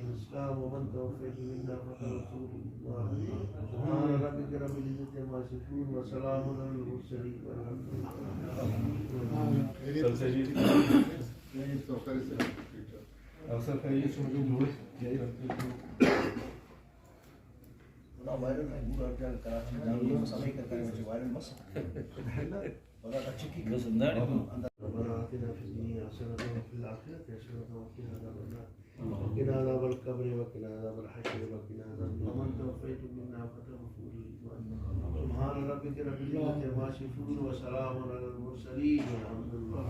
الإسلام ومن توفيت منا فتوفيق الله سبحان ربك رب العزة عما يصفون وسلام على المرسلين والحمد لله. ربنا آتنا في الدنيا حسنة وفي الآخرة حسنة وقنا عذاب النار وقنا عذاب القبر وقنا عذاب الحشر وقنا عذاب ومن توفيت منا فتوفه سبحان ربك رب العزة عما يصفون وسلام على المرسلين والحمد لله.